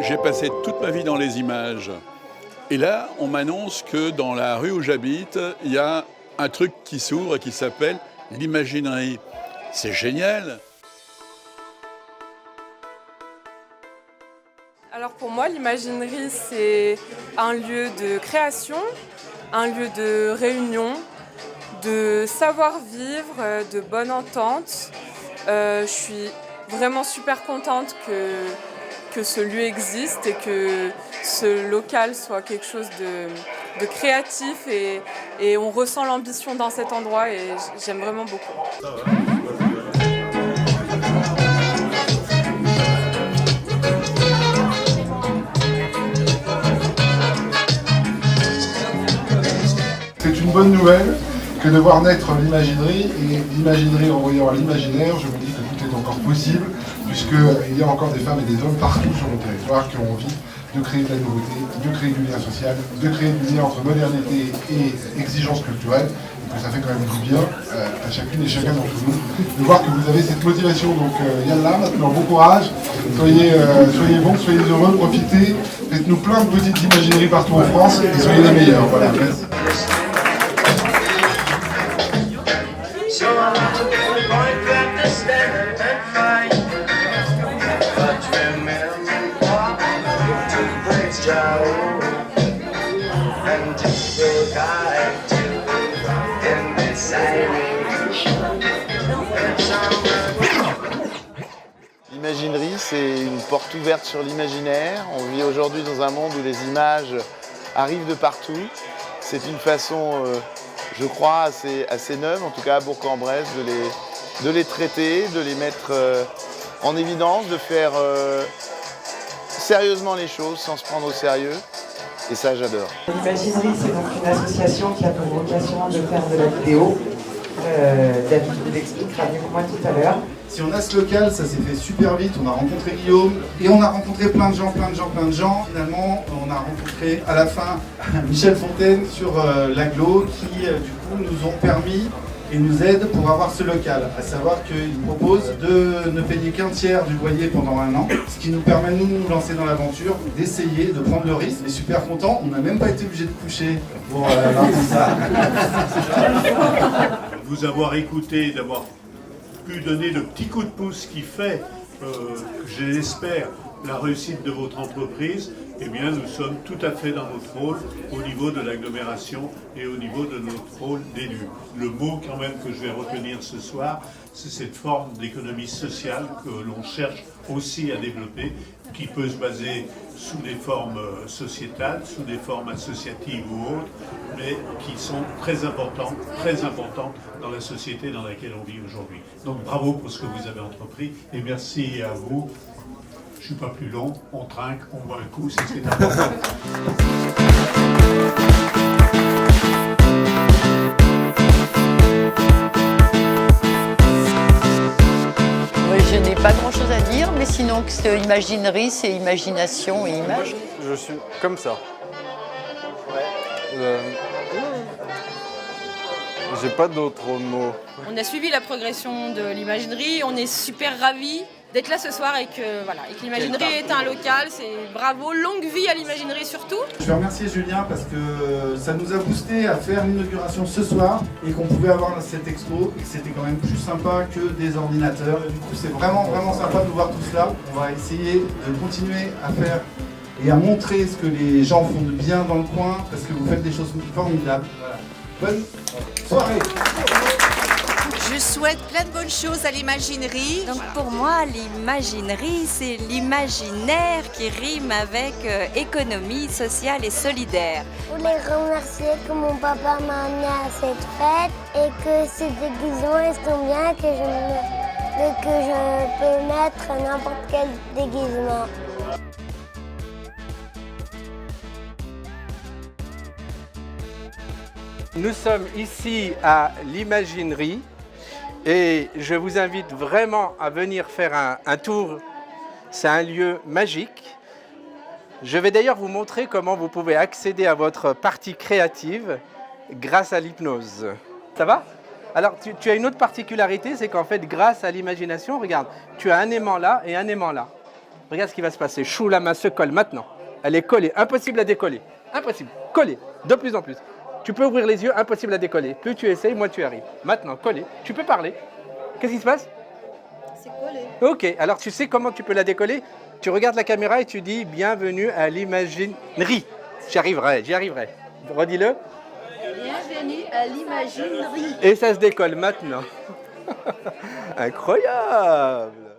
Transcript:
J'ai passé toute ma vie dans les images. Et là, on m'annonce que dans la rue où j'habite, il y a un truc qui s'ouvre qui s'appelle l'imaginerie. C'est génial! Alors pour moi, l'imaginerie, c'est un lieu de création, un lieu de réunion, de savoir-vivre, de bonne entente. Je suis vraiment super contente que ce lieu existe et que ce local soit quelque chose de créatif et on ressent l'ambition dans cet endroit et j'aime vraiment beaucoup. C'est une bonne nouvelle que de voir naître l'imaginerie et l'imaginerie renvoyant à l'imaginaire. Je me dis que tout est encore possible puisqu'il y a encore des femmes et des hommes partout sur le territoire qui ont envie de créer de la nouveauté, de créer du lien social, de créer du lien entre modernité et exigence culturelle. Et que ça fait quand même du bien à chacune et chacun d'entre nous de voir que vous avez cette motivation. Donc yallah, maintenant bon courage, soyez bons, soyez heureux, profitez, faites-nous plein de petites imagineries partout en France et soyez les meilleurs. Voilà, merci. L'imaginerie, c'est une porte ouverte sur l'imaginaire. On vit aujourd'hui dans un monde où les images arrivent de partout. C'est une façon, je crois, assez neuve, en tout cas à Bourg-en-Bresse, de les traiter, de les mettre en évidence, de faire sérieusement les choses sans se prendre au sérieux. Et ça, j'adore. L'imaginerie, c'est donc une association qui a pour vocation de faire de la vidéo. David vous l'expliquera mieux que moi tout à l'heure. Si on a ce local, ça s'est fait super vite, on a rencontré Guillaume et on a rencontré plein de gens. Finalement, on a rencontré à la fin Michel Fontaine sur l'Aglo qui du coup nous ont permis et nous aident pour avoir ce local. À savoir qu'ils proposent de ne payer qu'un tiers du loyer pendant 1 an, ce qui nous permet de nous lancer dans l'aventure, d'essayer, de prendre le risque. On est super contents, on n'a même pas été obligé de coucher pour lancer ça. Vous avoir écouté, d'avoir pu donner le petit coup de pouce qui fait, je l'espère, la réussite de votre entreprise, eh bien nous sommes tout à fait dans notre rôle au niveau de l'agglomération et au niveau de notre rôle d'élu. Le mot quand même que je vais retenir ce soir, c'est cette forme d'économie sociale que l'on cherche aussi à développer, qui peut se baser sous des formes sociétales, sous des formes associatives ou autres, mais qui sont très importantes dans la société dans laquelle on vit aujourd'hui. Donc bravo pour ce que vous avez entrepris et merci à vous. Je ne suis pas plus long, on trinque, on boit un coup, c'est ce qui est important. Je n'ai pas grand-chose à dire, mais sinon, imaginerie, c'est imagination et image. Je suis comme ça. J'ai pas d'autres mots. On a suivi la progression de l'imaginerie, on est super ravis d'être là ce soir et que l'imaginerie est un local, c'est bravo, longue vie à l'imaginerie surtout. Je vais remercier Julien parce que ça nous a boosté à faire l'inauguration ce soir et qu'on pouvait avoir cette expo et que c'était quand même plus sympa que des ordinateurs. Du coup c'est vraiment sympa de nous voir tous là. On va essayer de continuer à faire et à montrer ce que les gens font de bien dans le coin parce que vous faites des choses formidables. Voilà. Bonne soirée. Je souhaite plein de bonnes choses à l'imaginerie. Donc pour moi, l'imaginerie, c'est l'imaginaire qui rime avec économie sociale et solidaire. Je voulais remercier que mon papa m'a amené à cette fête et que ces déguisements sont bien, que je peux mettre n'importe quel déguisement. Nous sommes ici à l'imaginerie. Et je vous invite vraiment à venir faire un tour. C'est un lieu magique. Je vais d'ailleurs vous montrer comment vous pouvez accéder à votre partie créative grâce à l'hypnose. Ça va? Alors, tu as une autre particularité, c'est qu'en fait, grâce à l'imagination, regarde, tu as un aimant là et un aimant là. Regarde ce qui va se passer. Chou, la main se colle maintenant. Elle est collée. Impossible à décoller. Impossible. Collée. De plus en plus. Tu peux ouvrir les yeux. Impossible à décoller. Plus tu essayes, moins tu arrives. Maintenant, collée. Tu peux parler. Qu'est-ce qui se passe? C'est collé. Ok. Alors, tu sais comment tu peux la décoller? Tu regardes la caméra et tu dis « Bienvenue à l'imaginerie ». J'y arriverai, j'y arriverai. Redis-le. Bienvenue à l'imaginerie. Et ça se décolle maintenant. Incroyable.